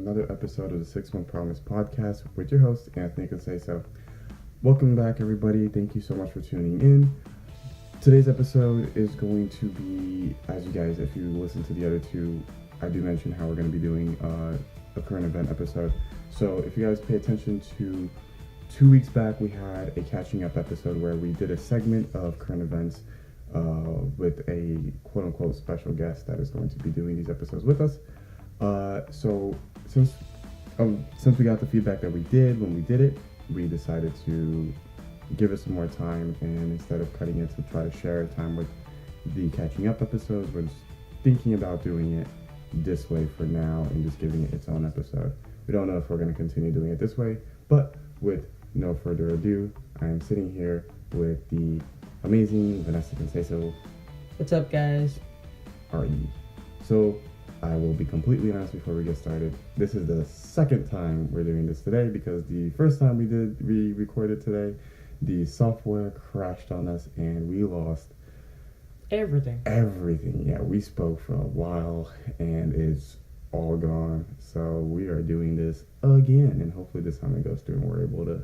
another episode of the 6-Month Promise podcast with your host, Anthony Conceicao. Welcome back, everybody. Thank you so much for tuning in. Today's episode is going to be, as you guys, if you listen to the other two, I do mention how we're going to be doing a current event episode. So if you guys pay attention to 2 weeks back, we had a catching up episode where we did a segment of current events with a quote-unquote special guest that is going to be doing these episodes with us. So since we got the feedback that we did when we did it, we decided to give it some more time, and instead of cutting it to try to share time with the catching up episodes, we're just thinking about doing it this way for now and just giving it its own episode. We don't know if we're going to continue doing it this way, but with no further ado, I am sitting here with the amazing Vanessa Conceicao. What's up, guys? RE. So I will be completely honest before we get started. This is the second time we're doing this today because the first time we recorded today, the software crashed on us and we lost everything. Yeah, we spoke for a while and it's all gone. So we are doing this again, and hopefully this time it goes through and we're able to,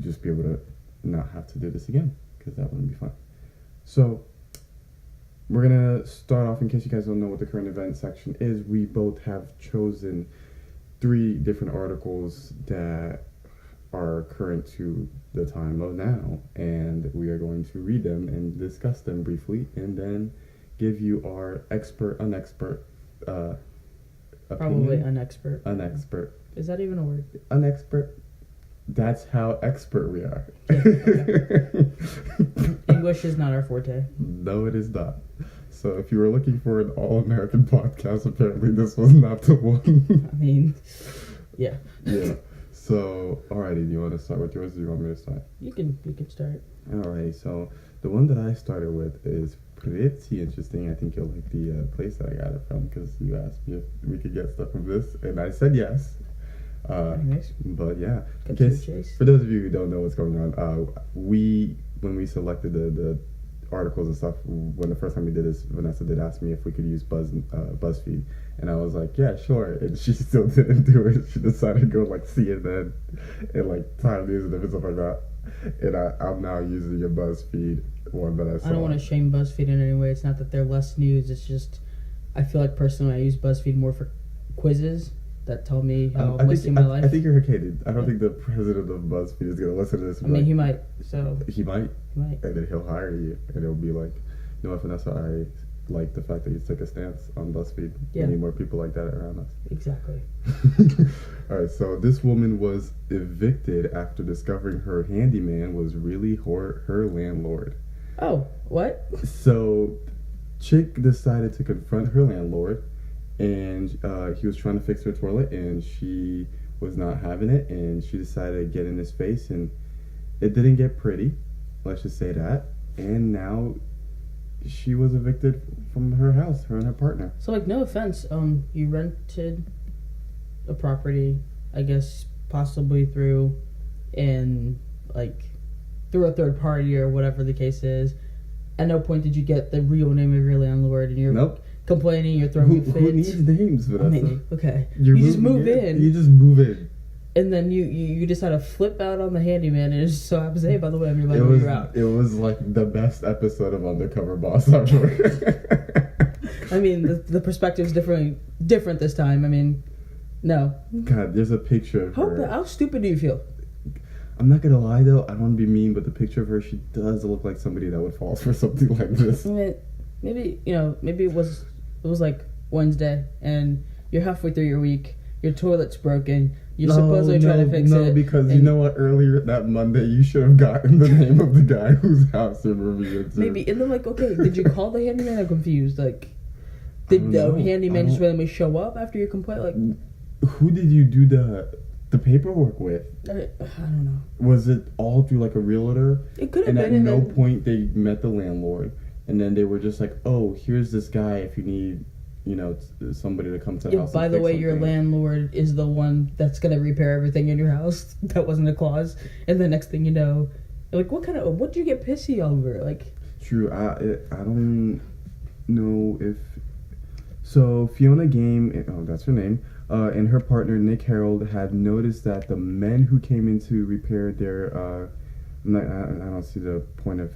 just be able to not have to do this again, because that wouldn't be fun. So we're going to start off, in case you guys don't know what the current event section is. We both have chosen 3 different articles that are current to the time of now, and we are going to read them and discuss them briefly, and then give you our unexpert opinion. Probably unexpert. Unexpert. Is that even a word? Unexpert. That's how expert we are. Okay. English is not our forte. No, it is not. So if you were looking for an all-American podcast, apparently this was not the one. I mean, yeah. Yeah. So, alrighty, do you want to start with yours, or do you want me to start? You can start. Alright, so the one that I started with is pretty interesting. I think you'll like the place that I got it from, because you asked me if we could get stuff from this, and I said yes. Nice. But yeah, in case, for those of you who don't know what's going on, when we selected the articles and stuff, when the first time we did this, Vanessa did ask me if we could use BuzzFeed, and I was like, yeah, sure, and she still didn't do it. She decided to go like CNN and like Time News and different stuff like that, and I'm now using a BuzzFeed one that I saw. I don't want to shame BuzzFeed in any way. It's not that they're less news, it's just I feel like personally I use BuzzFeed more for quizzes that tell me how I'm wasting my life. I think you're okay. I don't think the president of BuzzFeed is going to listen to this. I mean, he might. So he might. He might. And then he'll hire you, and it'll be like, you know what, Vanessa, I like the fact that you took a stance on BuzzFeed. Yeah. We need more people like that around us. Exactly. All right, so this woman was evicted after discovering her handyman was really her landlord. Oh, what? So, chick decided to confront her landlord, and he was trying to fix her toilet, and she was not having it, and she decided to get in his face, and it didn't get pretty, let's just say that, and now she was evicted from her house, her and her partner. So, like, no offense, you rented a property, I guess, possibly through a third party or whatever the case is. At no point did you get the real name of your landlord, and you're nope. complaining, you're throwing fits. Who needs names, Vanessa? I mean, okay. You just move in. You just move in. And then you decide to flip out on the handyman, and it just so happens, hey, by the way, I'm your landlord, you're out. It was like the best episode of Undercover Boss ever. I mean, the perspective's different this time. I mean, no. God, there's a picture of her. How stupid do you feel? I'm not gonna lie though, I don't want to be mean, but the picture of her, she does look like somebody that would fall for something like this. I mean, maybe it was like Wednesday, and you're halfway through your week. Your toilet's broken. You're supposedly trying to fix it. No, because you know what? Earlier that Monday, you should have gotten the name of the guy whose house you're moving into. Maybe, and then like, okay, did you call the handyman? I'm confused. Like, did the handyman just randomly show up after your complaint? Like, who did you do the paperwork with? I don't know. Was it all through like a realtor? It could have been. And at no point they met the landlord, and then they were just like, "Oh, here's this guy. If you need, somebody to come to the house." By the way, your landlord is the one that's gonna repair everything in your house. That wasn't a clause. And the next thing you know, you're like, what do you get pissy over? Like, true. I don't know if. So Fiona Game, that's her name, and her partner Nick Harold had noticed that the men who came in to repair their I don't see the point of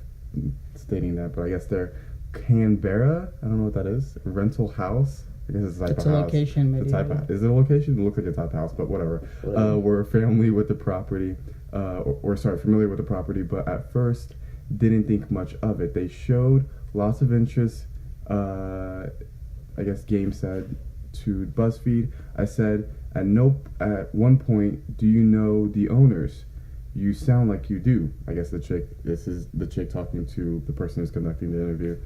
stating that, but I guess their Canberra, I don't know what that is, rental house. I guess it's a type of house. Location, maybe. Is it a location? It looks like a type of house, but whatever. Were familiar with the property, familiar with the property, but at first didn't think much of it. They showed lots of interest, I guess Game said, to BuzzFeed. I said, at one point, do you know the owners? You sound like you do. I guess this is the chick talking to the person who's conducting the interview.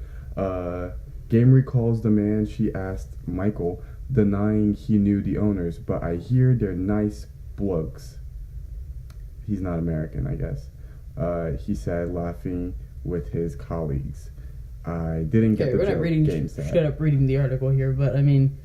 Game recalls the man she asked, Michael, denying he knew the owners, but I hear they're nice blokes. He's not American, I guess. He said, laughing with his colleagues. I didn't get the we're joke. not reading. Game said. Straight up reading the article here, but I mean,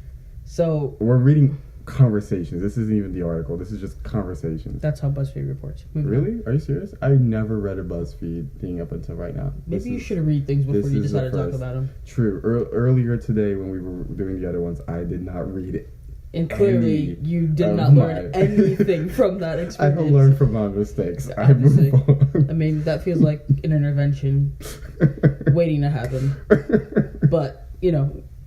so we're reading conversations. This isn't even the article. This is just conversations. That's how BuzzFeed reports. Really? Are you serious? I never read a BuzzFeed thing up until right now. Maybe you should read things before you decide to talk about them. True. Earlier today when we were doing the other ones, I did not read it. And clearly, you did not learn anything from that experience. I have learned from my mistakes. I move on. I mean, that feels like an intervention waiting to happen. But,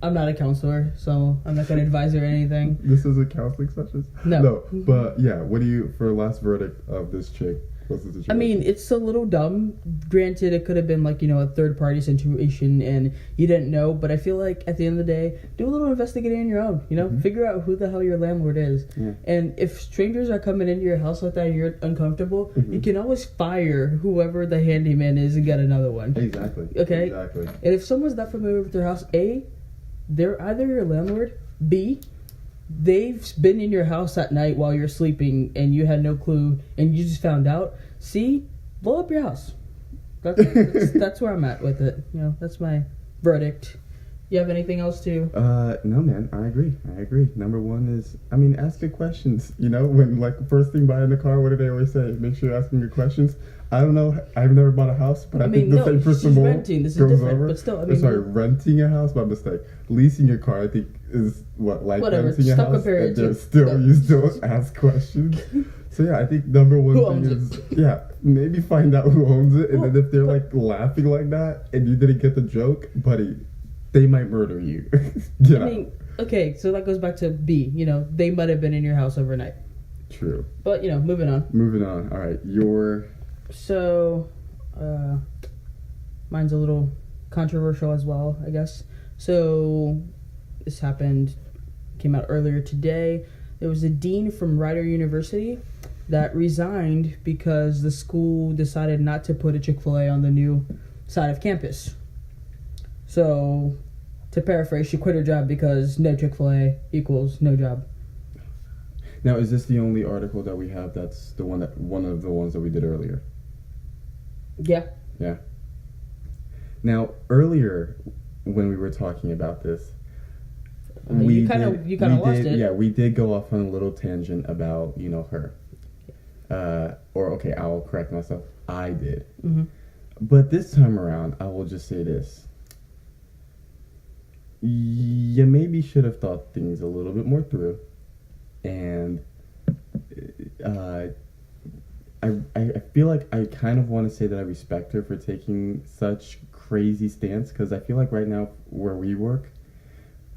I'm not a counselor, so I'm not going to advise her anything. This is a counseling session? No, but yeah, what do you, for last verdict of this chick, what's the situation? I mean, it's a little dumb. Granted, it could have been like, a third-party situation and you didn't know, but I feel like at the end of the day, do a little investigating on your own, figure out who the hell your landlord is. Yeah. And if strangers are coming into your house like that and you're uncomfortable, you can always fire whoever the handyman is and get another one. Exactly. Okay? Exactly. And if someone's not familiar with their house, A, they're either your landlord, B, they've been in your house at night while you're sleeping and you had no clue and you just found out, C, blow up your house. That's where I'm at with it. That's my verdict. You have anything else to? No, man. I agree. Number one is, ask good questions. When first thing buying the car, what do they always say? Make sure you're asking good questions. I don't know. I've never bought a house, but I think the same person renting. This is different, but still, renting a house, my mistake. Leasing your car, I think, is renting a house. And you still ask questions. So yeah, I think number one thing is maybe find out who owns it, and then if they're laughing like that and you didn't get the joke, buddy, they might murder you. Okay, so that goes back to B. They might have been in your house overnight. True. But moving on. All right, So, mine's a little controversial as well, I guess. So, this came out earlier today. There was a dean from Rider University that resigned because the school decided not to put a Chick-fil-A on the new side of campus. So, to paraphrase, she quit her job because no Chick-fil-A equals no job. Now, is this the only article that we have that's one of the ones that we did earlier? Yeah. Yeah. Now, earlier when we were talking about this, you kind of lost it. Yeah, we did go off on a little tangent about her. I'll correct myself. I did. Mm-hmm. But this time around, I will just say this. You maybe should have thought things a little bit more through. And I feel like I kind of want to say that I respect her for taking such crazy stance, because I feel like right now where we work,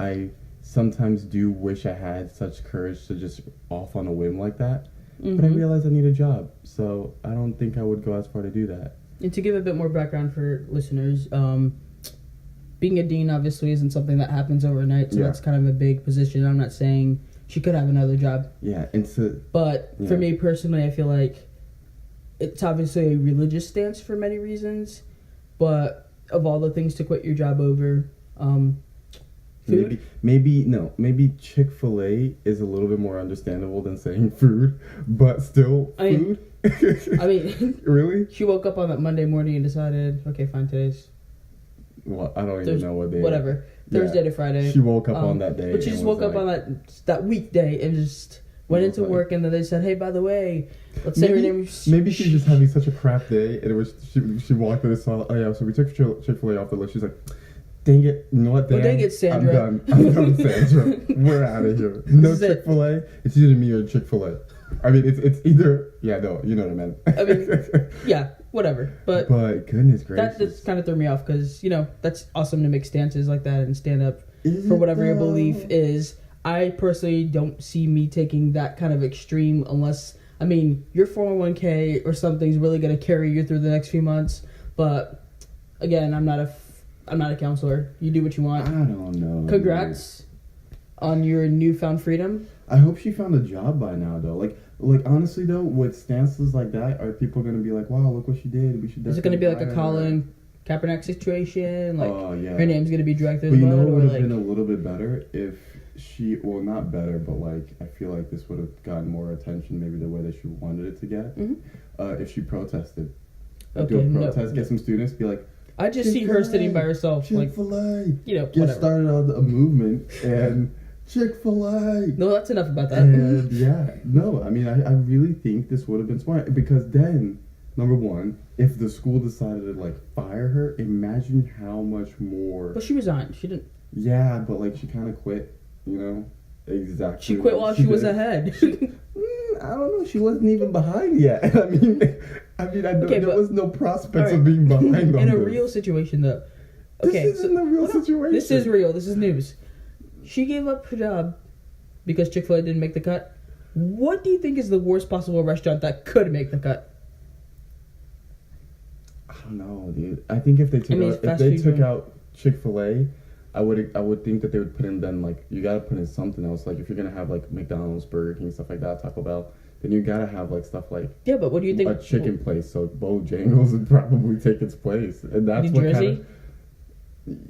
I sometimes do wish I had such courage to just off on a whim like that. Mm-hmm. But I realize I need a job, so I don't think I would go as far to do that. And to give a bit more background for listeners, being a dean obviously isn't something that happens overnight, so that's kind of a big position. I'm not saying she could have another job. Yeah, but for me personally, I feel like it's obviously a religious stance for many reasons, but of all the things to quit your job over, food? Maybe Chick-fil-A is a little bit more understandable than saying food, but still food. Really? She woke up on that Monday morning and decided, okay, fine, today's... Well, I don't even know what day. Whatever. Thursday to Friday. She woke up on that day. But she just woke up on that weekday and just went into work, and then they said, hey, by the way, let's say her name... Maybe she's just having such a crap day, and it was she walked in and saw, so we took Chick-fil-A off the list. She's like, Dang it. You know what, Dan? Oh, dang it, Sandra. I'm done, Sandra. We're out of here. No Chick-fil-A. It's either me or Chick-fil-A. I mean, it's either... Yeah, no, you know what I meant. I mean, yeah, whatever. But goodness gracious. That just kind of threw me off because, that's awesome to make stances like that and stand up for whatever your belief is. I personally don't see me taking that kind of extreme unless... I mean, your 401k or something's really going to carry you through the next few months. But, again, I'm not a counselor. You do what you want. I don't know. Congrats on your newfound freedom. I hope she found a job by now, though. Like honestly, though, with stances like that, are people going to be like, wow, look what she did. We should. Is it going to be like a Colin Kaepernick situation? Like, yeah. Her name's going to be dragged through the the mud? mud? But you know what would have been a little bit better if she, well, not better, but like, I feel like this would have gotten more attention, maybe the way that she wanted it to get, if she protested. Like, do a protest, get some students, be like, I just see her sitting by herself, Chick-fil-A. Get whatever. Started on a movement and Chick-fil-A. No, that's enough about that. And yeah, no, I mean, I really think this would have been smart because then, number one, if the school decided to like fire her, imagine how much more. But she resigned. She didn't. Yeah, but like she kind of quit. Exactly. She quit while she was ahead. I don't know. She wasn't even behind yet. I mean, there was no prospects of being behind. In a real situation, though. Okay, this isn't a real situation. This is real. This is news. She gave up her job because Chick-fil-A didn't make the cut. What do you think is the worst possible restaurant that could make the cut? I don't know, dude. I think if they took out Chick-fil-A, I would think that they would put in then like you gotta put in something else. Like if you're gonna have like McDonald's, Burger King, stuff like that, Taco Bell, then you gotta have like stuff like but what do you think? A chicken place. So Bojangles would probably take its place, and that's New Jersey?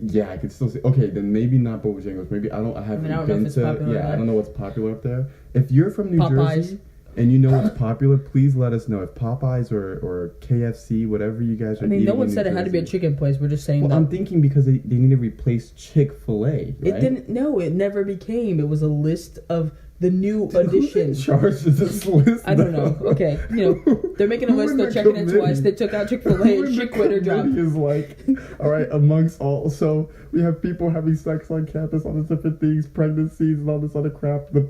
Yeah, I could still say okay. Then maybe not Bojangles. Maybe I haven't been to. Yeah, I don't know what's popular up there. If you're from New Jersey and you know what's popular, please let us know. If Popeyes or KFC, whatever you guys are. I mean, no one said it had to be a chicken place. We're just saying. Well, I'm thinking because they need to replace Chick-fil-A. Right? It didn't. No, it never became. It was a list of the new addition. Who's in charge of this list? I don't know. Okay, they're making a list. They're checking it twice. They took out Chick-fil-A and she quit her job. Is like, all right, amongst all. So we have people having sex on campus, all these different things, pregnancies, and all this other crap. The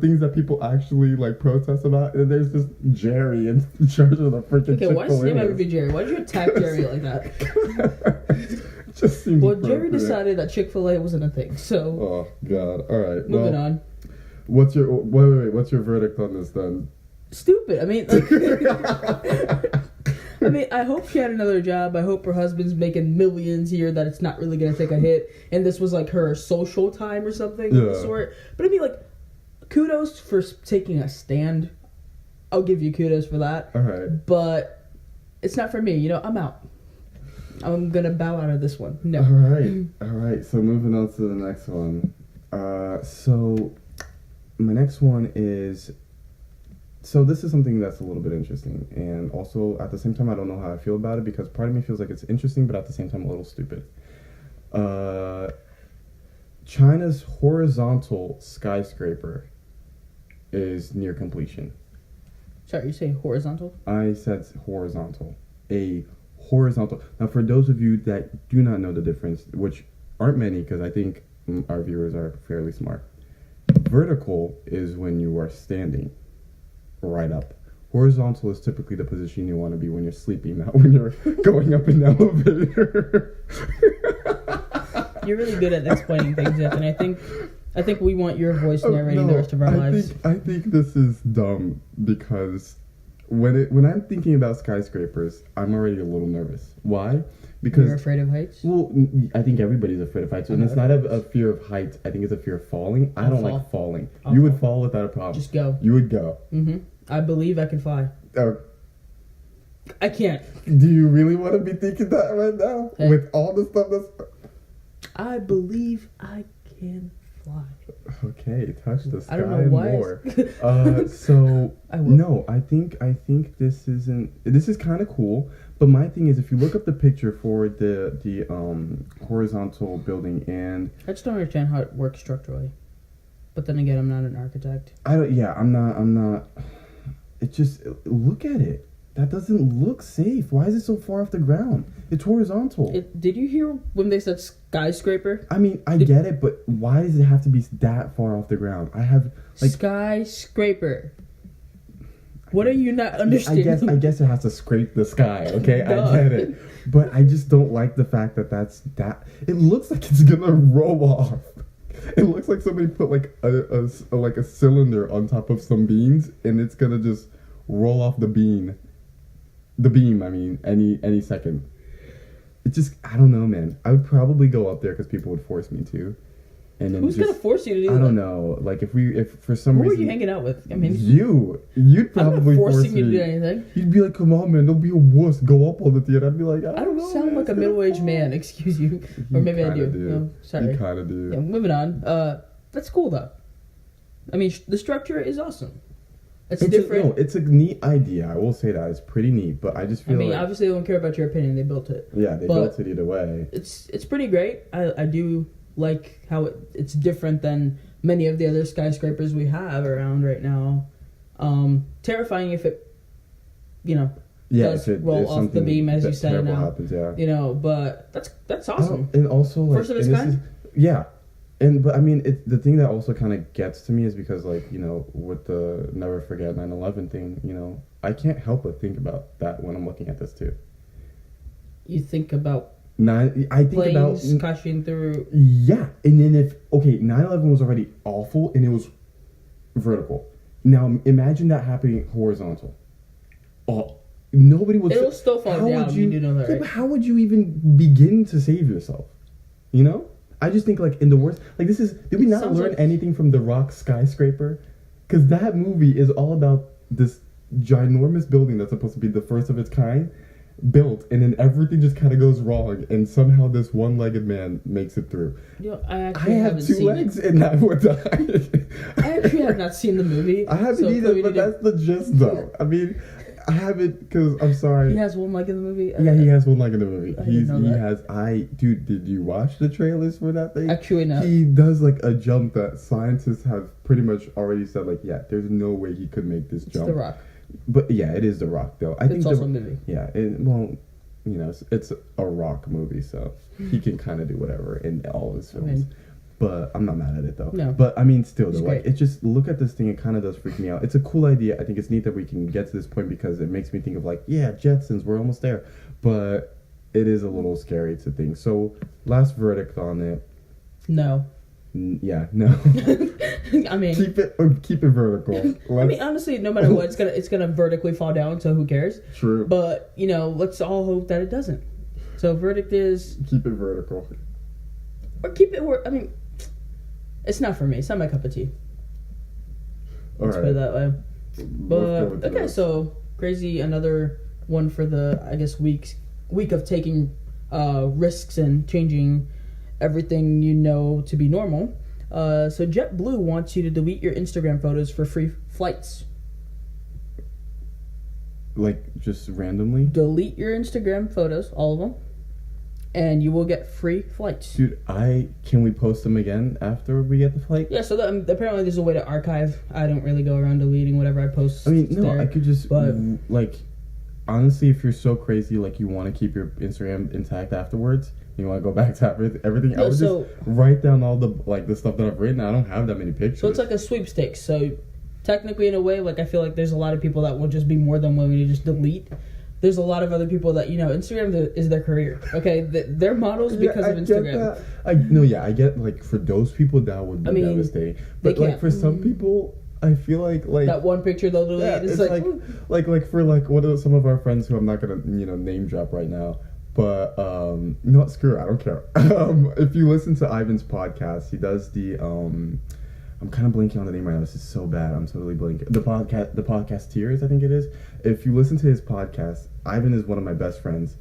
things that people actually like protest about. And there's just Jerry in charge of the freaking. Okay, why does his name ever be Jerry? Why did you attack Jerry like that? Just seems. Well, Jerry decided that Chick-fil-A wasn't a thing. So. Oh God! All right. Moving on. What's your what's your verdict on this then? Stupid. I mean, I hope she had another job. I hope her husband's making millions here. That it's not really gonna take a hit, and this was like her social time or something of the sort. But I mean, like, kudos for taking a stand. I'll give you kudos for that. All right. But it's not for me. I'm out. I'm gonna bow out of this one. No. All right. So moving on to the next one. So. My next one is, so this is something that's a little bit interesting, and also at the same time I don't know how I feel about it because part of me feels like it's interesting, but at the same time a little stupid. China's horizontal skyscraper is near completion. Sorry, you say horizontal? I said horizontal. A horizontal. Now for those of you that do not know the difference, which aren't many because I think our viewers are fairly smart. Vertical is when you are standing right up. Horizontal is typically the position you want to be when you're sleeping, not when you're going up an elevator. You're really good at explaining things, and I think we want your voice narrating the rest of our lives. I think this is dumb because when I'm thinking about skyscrapers, I'm already a little nervous. Why? Because you're afraid of heights? Well, I think everybody's afraid of heights. And it's not a fear of heights. I think it's a fear of falling. I don't like falling. You would fall without a problem. Just go. You would go. Mm-hmm. I believe I can fly. I can't. Do you really want to be thinking that right now? Hey. With all the stuff that's... I believe I can fly. Okay, touch the sky I don't know why more. So, no, I think this is kind of cool. But my thing is, if you look up the picture for the horizontal building, and I just don't understand how it works structurally. But then again, I'm not an architect. I'm not. It just look at it. that doesn't look safe. Why is it so far off the ground? It's horizontal. Did you hear when they said skyscraper? I mean, I get it, but why does it have to be that far off the ground? I have like skyscraper. What are you not understanding? I guess it has to scrape the sky. Okay, I get it, but I just don't like the fact that that. It looks like it's gonna roll off. It looks like somebody put like a cylinder on top of some beans, and it's gonna just roll off the beam. The beam, I mean, any second. It just, I don't know, man. I would probably go up there because people would force me to. And then who's gonna force you to do that? I don't know. Like if for some reason. Who are you hanging out with? I mean, you'd probably I'm not forcing you me. to do anything. You'd be like, "Come on, man, don't be a wuss. Go up on the theater." I'd be like, "I don't know." Sound like a middle-aged man. Excuse you, or maybe I do. No, sorry. You kind of do. Yeah, moving on. That's cool though. I mean, the structure is awesome. It's different. It's a neat idea. I will say that it's pretty neat, but I just feel. Obviously, they don't care about your opinion. They built it. Yeah, they built it either way. It's pretty great. I do like how it's different than many of the other skyscrapers we have around right now. Terrifying if it, does roll off the beam as you said now. Happens, yeah. But that's awesome. And also, like, first of its kind. Yeah. But I mean, the thing that also kind of gets to me is because, like, with the never forget 9/11 thing, I can't help but think about that when I'm looking at this too. You think about I think planes about crashing through. Yeah, and then 9/11 was already awful and it was vertical. Now imagine that happening horizontal. Oh, nobody would. It'll still fall down. You do know that, right? But how would you even begin to save yourself? I just think, like, in the worst, like, did we not learn anything from The Rock Skyscraper? Because that movie is all about this ginormous building that's supposed to be the first of its kind built, and then everything just kind of goes wrong, and somehow this one-legged man makes it through. I have two legs, and I would die. I actually have not seen the movie. I haven't either, but that's the gist, though. I mean, I haven't, because I'm sorry. He has one leg in the movie? Yeah, he has one leg in the movie. Dude, did you watch the trailers for that thing? Actually, no. He does, like, a jump that scientists have pretty much already said, like, yeah, there's no way he could make this jump. It's The Rock. But, yeah, it is The Rock, though. It's also a movie. Yeah, it's a Rock movie, so he can kind of do whatever in all his films. But I'm not mad at it, though. No. But, I mean, still, though, like, it just, look at this thing, it kind of does freak me out. It's a cool idea. I think it's neat that we can get to this point because it makes me think of, like, yeah, Jetsons, we're almost there. But it is a little scary to think. So, last verdict on it. No. Yeah, no. I mean, keep it vertical. I mean, honestly, no matter what, it's gonna vertically fall down, so who cares? True. But, let's all hope that it doesn't. So, verdict is... keep it vertical. Or keep it where... I mean... It's not for me. It's not my cup of tea. Let's put it that way. But okay, so crazy. Another one for the week of taking risks and changing everything to be normal. So JetBlue wants you to delete your Instagram photos for free flights. Like just randomly? Delete your Instagram photos, all of them. And you will get free flights. Dude, can we post them again after we get the flight? Yeah, so apparently there's a way to archive. I don't really go around deleting whatever I post. I mean, no, I could just, honestly, if you're so crazy, like, you want to keep your Instagram intact afterwards, you want to go back to everything, I would just write down all the, like, the stuff that I've written. I don't have that many pictures. So it's like a sweepstakes. So technically, in a way, like, I feel like there's a lot of people that will just be more than willing to just delete. There's a lot of other people that, Instagram is their career, okay? They're models because of Instagram. I get, like, for those people, that would be devastating. But, like, for some people, I feel like... that one picture they'll delete, it's like, for, like, one of some of our friends who I'm not going to, name drop right now, but, screw it, I don't care. If you listen to Ivan's podcast, he does the, I'm kind of blanking on the name right now. This is so bad. I'm totally blanking. The Podcasteers, I think it is. If you listen to his podcast, Ivan is one of my best friends.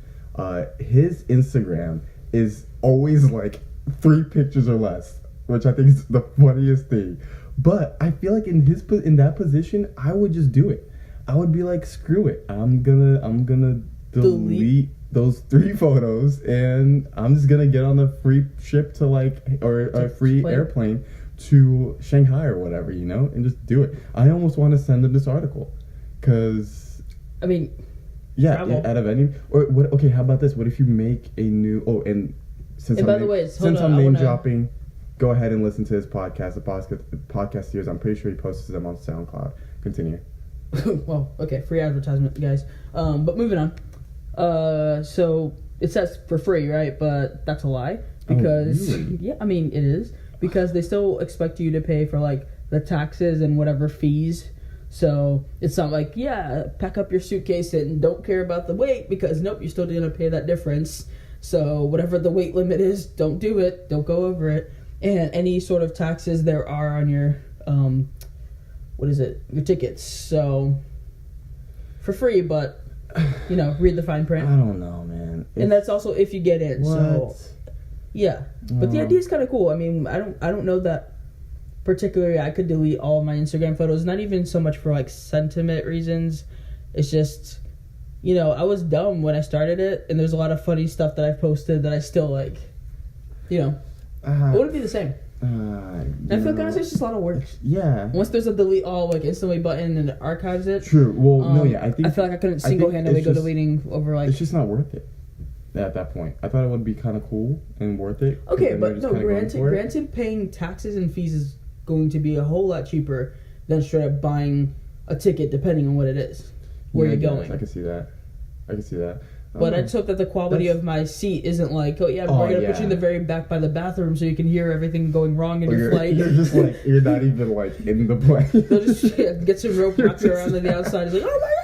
His Instagram is always like 3 pictures or less, which I think is the funniest thing. But I feel like in that position, I would just do it. I would be like, screw it. I'm gonna delete those 3 photos, and I'm just gonna get on a free ship or a free airplane to Shanghai or whatever, and just do it. I almost want to send them this article, because... I mean... Yeah, travel. at a venue. Or what? Okay, how about this? What if you make a new? Oh, and since And by the way, since I'm name dropping, go ahead and listen to his podcast. The podcast series. I'm pretty sure he posts them on SoundCloud. Continue. Well, okay, free advertisement, guys. But moving on. So it says for free, right? But that's a lie because really? yeah, I mean it is because they still expect you to pay for like the taxes and whatever fees. So it's not like, yeah, pack up your suitcase and don't care about the weight because nope, you're still going to pay that difference. So whatever the weight limit is, don't do it. Don't go over it. And any sort of taxes there are on your, your tickets. So for free, but, read the fine print. I don't know, man. And that's also if you get in. What? So, yeah. But the idea is kind of cool. I mean, I don't know that particularly I could delete all my Instagram photos, not even so much for like sentiment reasons. It's just, I was dumb when I started it, and there's a lot of funny stuff that I've posted that I still like, it wouldn't be the same. I feel like honestly it's just a lot of work. Yeah. Once there's a delete all like instantly button and it archives it. True. Well, no, yeah, I feel like I couldn't single-handedly go deleting over like. It's just not worth it. At that point, I thought it would be kind of cool and worth it. Okay, but no, granted, paying taxes and fees is going to be a whole lot cheaper than straight up buying a ticket, depending on what it is, where you're going. I can see that. But I just hope that the quality of my seat isn't like, we're gonna put you in the very back by the bathroom so you can hear everything going wrong in your flight. You're just like you're not even like in the plane. They'll just get some rope wrapped around on the outside. It's like, oh my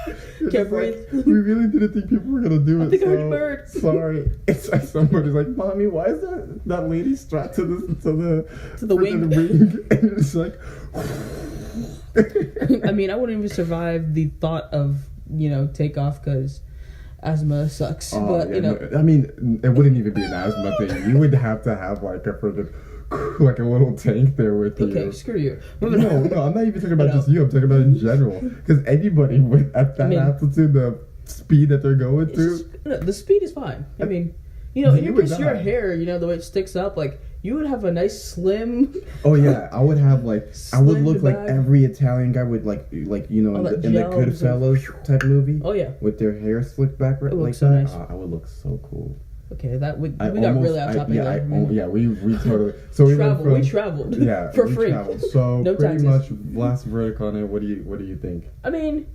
god, can't breathe. Like, we really didn't think people were gonna do it. I think I heard birds. Sorry. It's like somebody's like, "Mommy, why is that lady strapped to the wing?" And it's like. I mean, I wouldn't even survive the thought of takeoff because asthma sucks. But I mean, it wouldn't even be an asthma thing. You would have to have like a freaking like a little tank there with you. Okay, screw you. No, I'm not even talking about just you. I'm talking about in general. Because anybody at that altitude, the speed that they're going through, the speed is fine. I mean, in your case, your hair, the way it sticks up, like. You would have a nice slim. Oh yeah, I would have I would look like every Italian guy would in the Goodfellas type movie. Oh yeah, with their hair slicked back like so that. Nice. I would look so cool. Okay, we got really off topic there. We totally. So we traveled. Yeah, for free. Traveled. So no pretty taxes. much last verdict on it. What do you think? I mean,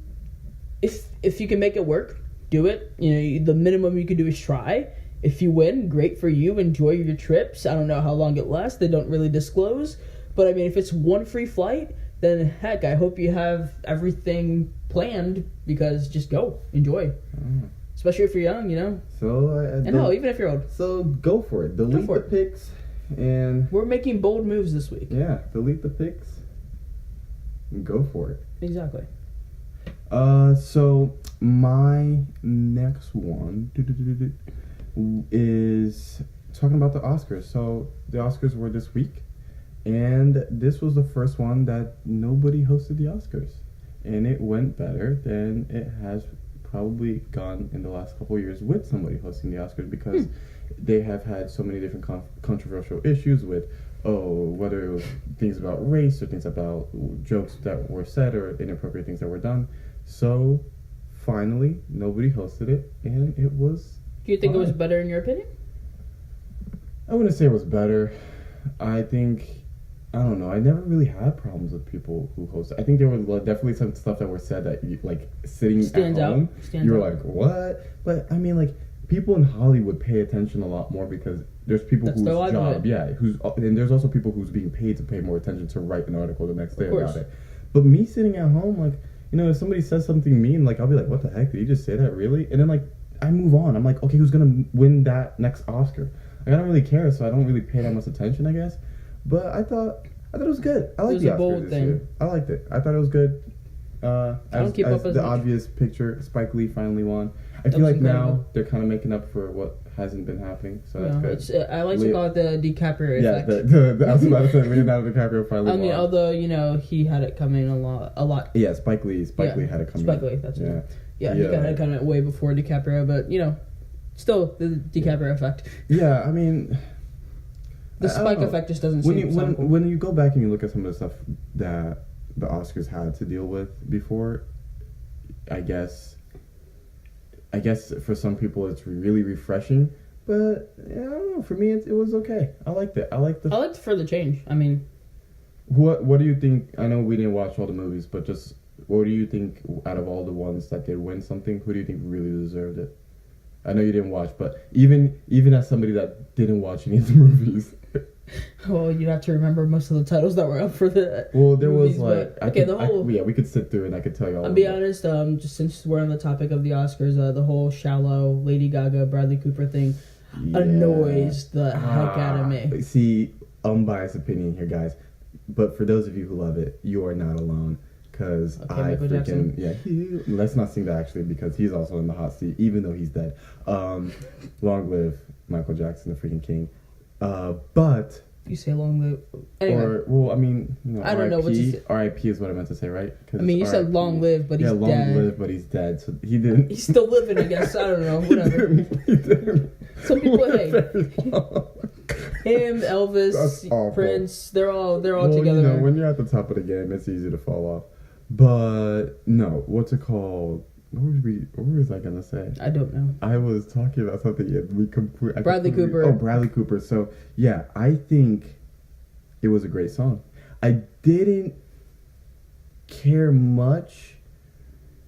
if you can make it work, do it. The minimum you can do is try. If you win, great for you. Enjoy your trips. I don't know how long it lasts. They don't really disclose. But, I mean, if it's one free flight, then, heck, I hope you have everything planned because just go. Enjoy. Especially if you're young, So, even if you're old. So, go for it. Delete the pics. And we're making bold moves this week. Yeah, delete the pics and go for it. Exactly. So, my next one... is talking about the Oscars. So the Oscars were this week, and this was the first one that nobody hosted the Oscars, and it went better than it has probably gone in the last couple of years with somebody hosting the Oscars because they have had so many different controversial issues with whether it was things about race or things about jokes that were said or inappropriate things that were done. So finally nobody hosted it, and it was. Do you think it was better in your opinion? I wouldn't say it was better. I don't know. I never really had problems with people who hosted. I think there was definitely some stuff that were said that you, like sitting Stands at home, you were out. like, what? But I mean, like people in Hollywood pay attention a lot more because there's people whose job, and there's also people who's being paid to pay more attention to write an article the next day about it. But me sitting at home, like if somebody says something mean, like I'll be like, what the heck? Did you just say that really? And then like. I move on. I'm like, okay, who's gonna win that next Oscar? Like, I don't really care, so I don't really pay that much attention, I guess. But I thought it was good. I liked the Oscars this year. I liked it. I thought it was good. As the obvious picture, Spike Lee finally won. I feel like now they're kind of making up for what hasn't been happening, so that's good. I like to call it the DiCaprio effect. I was about to say Leonardo DiCaprio finally won. I mean, although he had it coming a lot. Yeah, Spike Lee had it coming. Spike Lee, that's it. Yeah, he got it kind of way before DiCaprio, but still the DiCaprio effect. Yeah, I mean, the Spike effect just doesn't seem so cool. When you go back and you look at some of the stuff that the Oscars had to deal with before, I guess I guess for some people it's really refreshing, but I don't know. For me, it was okay. I liked it. I liked for the change. I mean, what do you think? I know we didn't watch all the movies, but just what do you think out of all the ones that did win something? Who do you think really deserved it? I know you didn't watch, but even as somebody that didn't watch any of the movies. Well, you'd have to remember most of the titles that were up for the. Well, there movies, was like we could sit through and I could tell you all. I'll be honest. Just since we're on the topic of the Oscars, the whole Shallow, Lady Gaga, Bradley Cooper thing annoys the heck out of me. See, unbiased opinion here, guys. But for those of you who love it, you are not alone. Because let's not sing that actually, because he's also in the hot seat, even though he's dead. Long live Michael Jackson, the freaking king. But you say long live. Anyway. Or well, I mean, I don't know what you say. R.I.P. is what I meant to say, right? I mean, you said long live, but he's dead. Yeah, long live, but he's dead. So he didn't. He's still living, I guess. I don't know. Whatever. He didn't. Some people, hey, him, Elvis, Prince, they're all together. You know, when you're at the top of the game, it's easy to fall off. But no, what's it called? What was I gonna say? I don't know. I was talking about something and Bradley Cooper. Oh, Bradley Cooper. So yeah, I think it was a great song. I didn't care much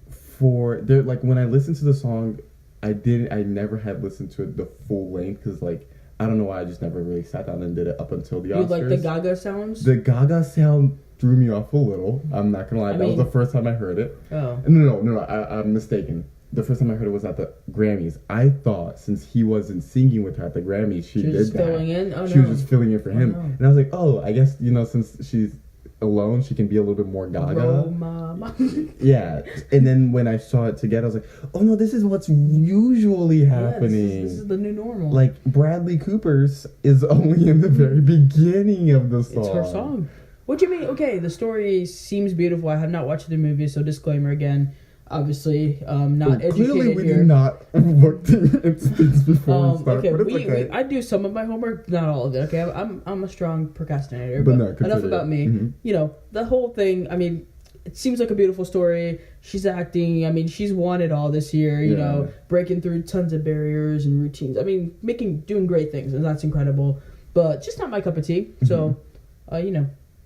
for like when I listened to the song. I never had listened to it the full length because like I don't know why I just never really sat down and did it up until the Oscars. You like the Gaga sounds? The Gaga sound threw me off a little. I'm not gonna lie. That was the first time I heard it. Oh. No. I'm mistaken. The first time I heard it was at the Grammys. I thought since he wasn't singing with her at the Grammys, she did just that. Filling in? Oh, she was just filling in for him. No. And I was like, oh, I guess, since she's alone, she can be a little bit more Gaga. Mama. Yeah. And then when I saw it together, I was like, oh no, this is what's usually happening. This is the new normal. Like, Bradley Cooper's is only in the very beginning of the song. It's her song. What do you mean? Okay, the story seems beautiful. I have not watched the movie, so disclaimer again. Obviously, not educated clearly we here. did not look into things before we start. Okay, I do some of my homework, not all of it. Okay, I'm a strong procrastinator. But enough about me. Mm-hmm. The whole thing. I mean, it seems like a beautiful story. She's acting. I mean, she's won it all this year. You know, breaking through tons of barriers and routines. I mean, doing great things, and that's incredible. But just not my cup of tea. Mm-hmm. So,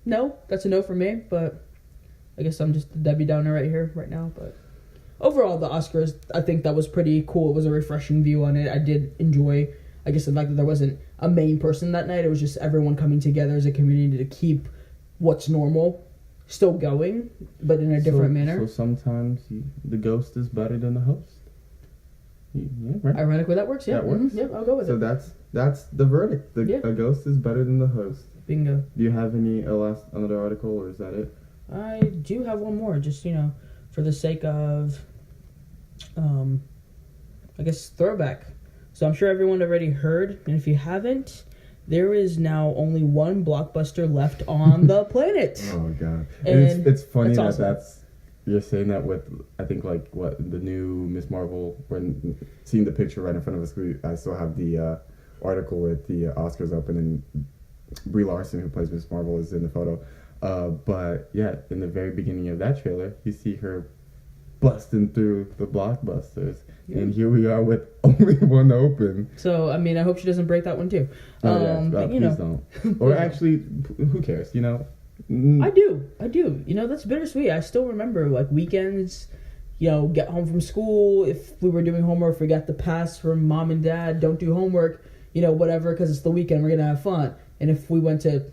no, that's a no for me. But I guess I'm just the Debbie Downer right now. But overall, the Oscars, I think that was pretty cool. It was a refreshing view on it. I did enjoy, I guess, the fact that there wasn't a main person that night. It was just everyone coming together as a community to keep what's normal still going, but in a different manner. So sometimes the ghost is better than the host. Yeah, right. Ironically, that works. Yeah, that works. Mm-hmm. Yep, I'll go with it. So that's the verdict. A ghost is better than the host. Bingo. Do you have another article, or is that it? I do have one more, just for the sake of, I guess, throwback. So I'm sure everyone already heard, and if you haven't, there is now only one Blockbuster left on the planet. Oh god! And it's funny that's awesome. You're saying that with, I think, like, what, the new Miss Marvel, when seeing the picture right in front of us, I still have the article with the Oscars open, and Brie Larson, who plays Miss Marvel, is in the photo. But yeah, in the very beginning of that trailer, you see her busting through the Blockbusters. Yeah. And here we are with only one open. So, I mean, I hope she doesn't break that one too. Please don't. Or actually, who cares, I do. That's bittersweet. I still remember, like, weekends, get home from school. If we were doing homework, forget the pass from mom and dad, don't do homework, whatever, because it's the weekend, we're going to have fun. And if we went to,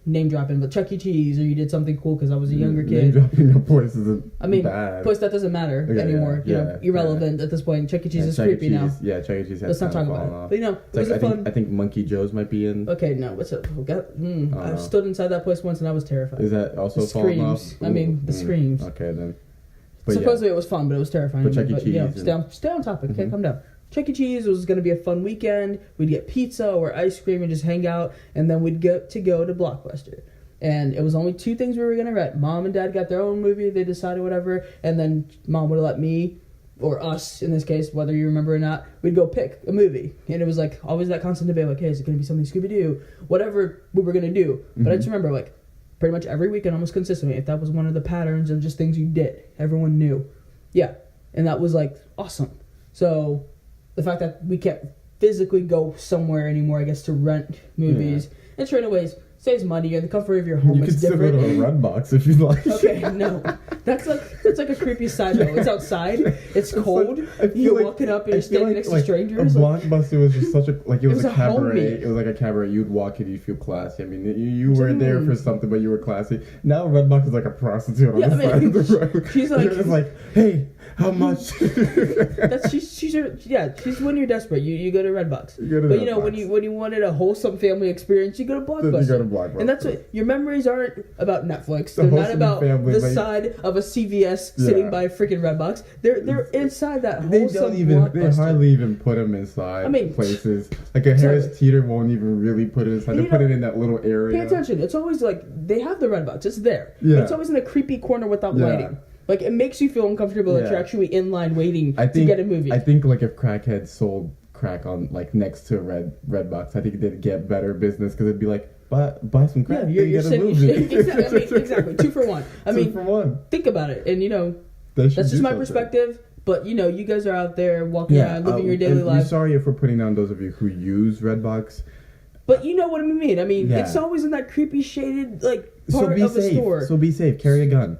name dropping, but Chuck E. Cheese, or you did something cool because I was a younger kid. Name dropping a place isn't bad. Place that doesn't matter anymore. Irrelevant at this point. Chuck E. Cheese is creepy now. Yeah, Chuck E. Cheese has Let's not talk about it. But it was fun. I think Monkey Joe's might be in. Okay, no, what's up? I stood inside that place once and I was terrified. Is that also falling off? The screams. Okay, then. But supposedly it was fun, but it was terrifying. But Chuck E. Cheese. Stay on topic. Okay, calm down. Chuck E. Cheese was going to be a fun weekend. We'd get pizza or ice cream and just hang out, and then we'd go to Blockbuster. And it was only two things we were going to rent. Mom and dad got their own movie. They decided whatever. And then mom would have let me, or us in this case, whether you remember or not, we'd go pick a movie. And it was like always that constant debate, like, hey, is it going to be something Scooby-Doo? Whatever we were going to do. Mm-hmm. But I just remember, like, pretty much every weekend almost consistently, if that was one of the patterns of just things you did, everyone knew. Yeah, and that was like awesome. So the fact that we can't physically go somewhere anymore, I guess, to rent movies and trade aways saves money, and the comfort of your home You is could still different. go to a Redbox if you like. Okay, no, that's like a creepy side though. It's outside, it's cold. You're walking up and you're standing next to strangers. A Blockbuster was just such a it was a cabaret. homie. It was like a cabaret. You'd walk in, you'd feel classy. I mean, you were there for something, but you were classy. Now Redbox is like a prostitute on the side of the road. She's like, you're just like, hey, how much? She's when you're desperate. You go to Redbox. But when you wanted a wholesome family experience, you go to Blockbuster. Then you go to Blockbuster. And that's what your memories aren't about Netflix. They're not about the side of a CVS sitting by freaking Redbox. They're inside that wholesome Blockbuster. They hardly even put them inside places. Like a Harris Teeter won't even really put it inside. They put it in that little area. Pay attention. It's always like they have the Redbox. It's there. Yeah. But it's always in a creepy corner without lighting. Like, it makes you feel uncomfortable that you're actually in line waiting to get a movie. I think, like, if crackheads sold crack on, like, next to a Redbox, I think they'd get better business because it'd be like, buy some crack, you're get a movie. Exactly. 2 for 1. I mean, 2 for 1. Think about it. And, that's just my perspective. But, you guys are out there walking around, living your daily life. I'm sorry if we're putting down those of you who use Redbox. But you know what I mean. I mean, it's always in that creepy, shaded, like, part of a store. So be safe. Carry a gun.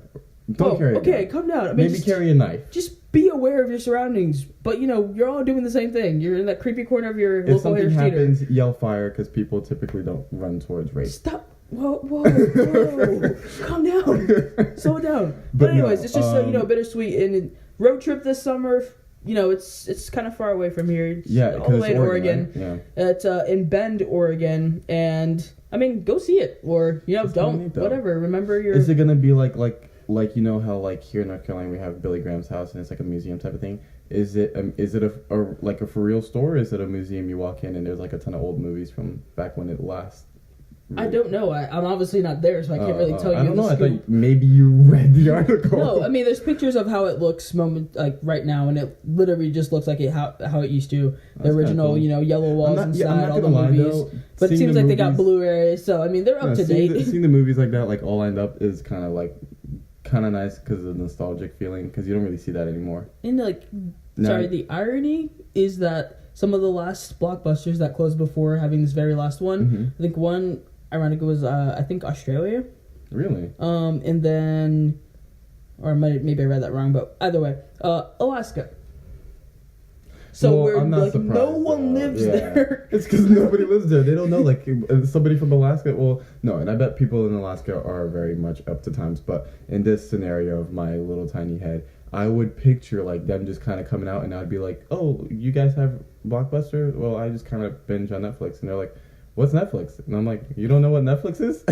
Don't carry a gun. Okay, calm down. I mean, maybe carry a knife. Just be aware of your surroundings. But, you're all doing the same thing. You're in that creepy corner of your local Harris Teeter. If something happens, yell fire, because people typically don't run towards rape. Stop. Whoa. Calm down. Slow it down. But anyways, it's just, bittersweet. And road trip this summer, it's kind of far away from here. It's all the way in Oregon. Right? Yeah. It's in Bend, Oregon. And, I mean, go see it. Or, don't. Whatever. Remember your... Is it going to be like how like here in North Carolina we have Billy Graham's house and it's like a museum type of thing? Is it like a for real store? Or is it a museum you walk in and there's like a ton of old movies from back when it last? I don't know. I'm obviously not there, so I can't really tell you. I don't know. I thought maybe you read the article. No, I mean there's pictures of how it looks right now, and it literally just looks like how it used to. The original, cool. Yellow walls inside all the movies. But it seems like they got Blu-ray, so I mean they're up to date. Seeing the movies like that, like all lined up, is kind of nice because of the nostalgic feeling, because you don't really see that anymore. And the irony is that some of the last blockbusters that closed before having this very last one, I think one, ironically, was Australia. Really? And then, or maybe I read that wrong, but either way, Alaska. So we're like, no one lives there. It's because nobody lives there. They don't know, like, somebody from Alaska. Well, no, and I bet people in Alaska are very much up to times. But in this scenario of my little tiny head, I would picture like them just kind of coming out, and I'd be like, "Oh, you guys have Blockbuster? Well, I just kind of binge on Netflix." And they're like, "What's Netflix?" And I'm like, "You don't know what Netflix is?"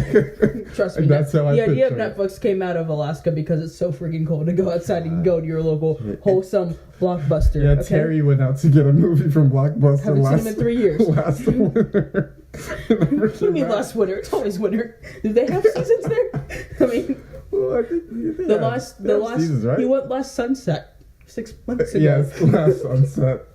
Trust me. That's how the idea of Netflix came out of Alaska because it's so freaking cold to go outside and go to your local wholesome Blockbuster. Yeah, okay? Terry went out to get a movie from Blockbuster. Haven't seen him in 3 years. Last winter. What do you mean last winter? It's always winter. Do they have seasons there? I mean, well, I think the last seasons, right? He went last sunset 6 months ago. Yes, last sunset.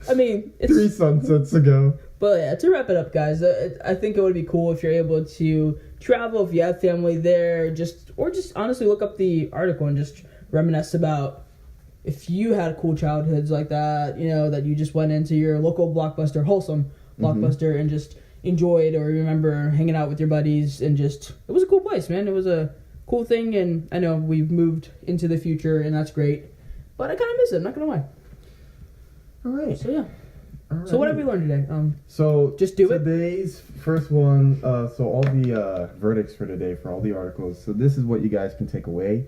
I mean, it's 3 sunsets ago. But yeah, to wrap it up, guys, I think it would be cool if you're able to travel, if you have family there, just honestly look up the article and just reminisce about if you had cool childhoods like that, that you just went into your local Blockbuster, wholesome Blockbuster, and just enjoyed or remember hanging out with your buddies, and just, it was a cool place, man. It was a cool thing, and I know we've moved into the future, and that's great. But I kind of miss it, I'm not going to lie. All right. So, yeah. Right. So what have we learned today? So just do today's first one. So all the verdicts for today for all the articles. So this is what you guys can take away.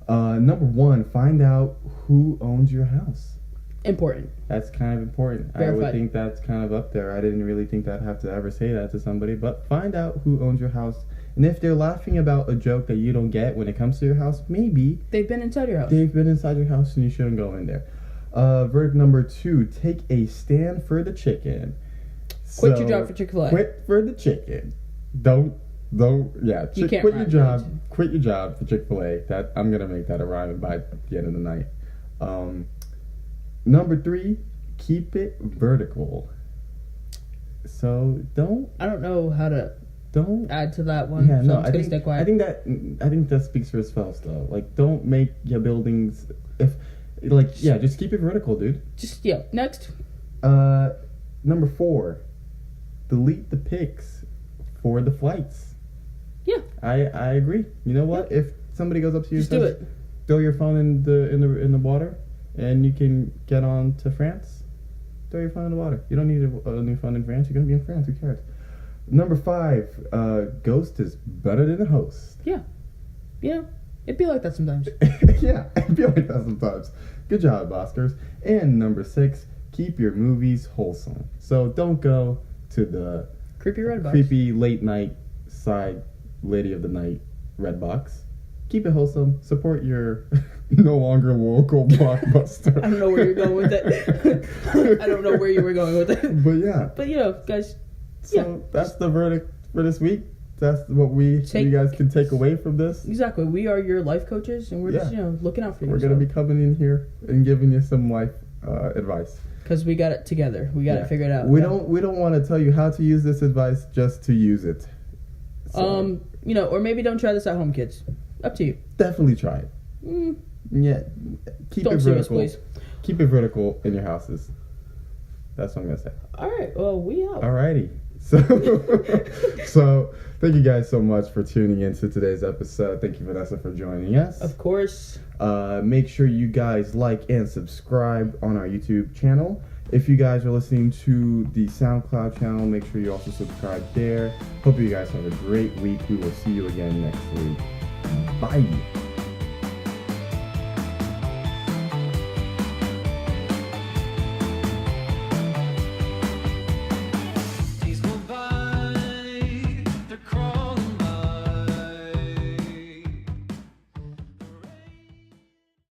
Number 1, find out who owns your house. Important. That's kind of important. Verified. I would think that's kind of up there. I didn't really think I'd have to ever say that to somebody, but find out who owns your house. And if they're laughing about a joke that you don't get when it comes to your house, maybe they've been inside your house. They've been inside your house, and you shouldn't go in there. Verdict number 2, take a stand for the chicken. Quit your job for Chick-fil-A. Quit for the chicken. Don't, you can't quit your job. Quit your job for Chick-fil-A. That, I'm going to make that a rhyme by the end of the night. Number 3, keep it vertical. So I don't know how to add to that one. Yeah, so no, I'm just stay quiet. I think that speaks for itself though. Like, don't make your buildings, Like, yeah, just keep it vertical, dude. Just, yeah. Next. Number 4, delete the pics for the flights. Yeah. I agree. You know what? If somebody goes up to you Just and do says, it. throw your phone in the water, and you can get on to France, throw your phone in the water. You don't need a new phone in France. You're gonna be in France. Who cares? Number 5, ghost is better than a host. Yeah. Yeah. It'd be like that sometimes. Yeah, I feel like that sometimes. Good job, Oscars. And number 6, keep your movies wholesome. So don't go to the Creepy red box. creepy late night side lady of the night red box. Keep it wholesome. Support your no longer local blockbuster. I don't know where you're going with it. I don't know where you were going with it. But yeah. But you know, guys. So that's the verdict for this week. That's what you guys can take away from this. Exactly. We are your life coaches, and we're just looking out for you. We're gonna be coming in here and giving you some life advice. Because we got it together. We got it figured out. We don't want to tell you how to use this advice, just to use it. So, you know, or maybe don't try this at home, kids. Up to you. Definitely try it. Yeah. Keep it vertical. Please. Keep it vertical in your houses. That's what I'm gonna say. All right. Well, we out. Alrighty. So thank you guys so much for tuning in to today's episode. Thank you, Vanessa, for joining us. Of course. Make sure you guys like and subscribe on our YouTube channel. If you guys are listening to the SoundCloud channel, make sure you also subscribe there. Hope you guys have a great week. We will see you again next week. Bye.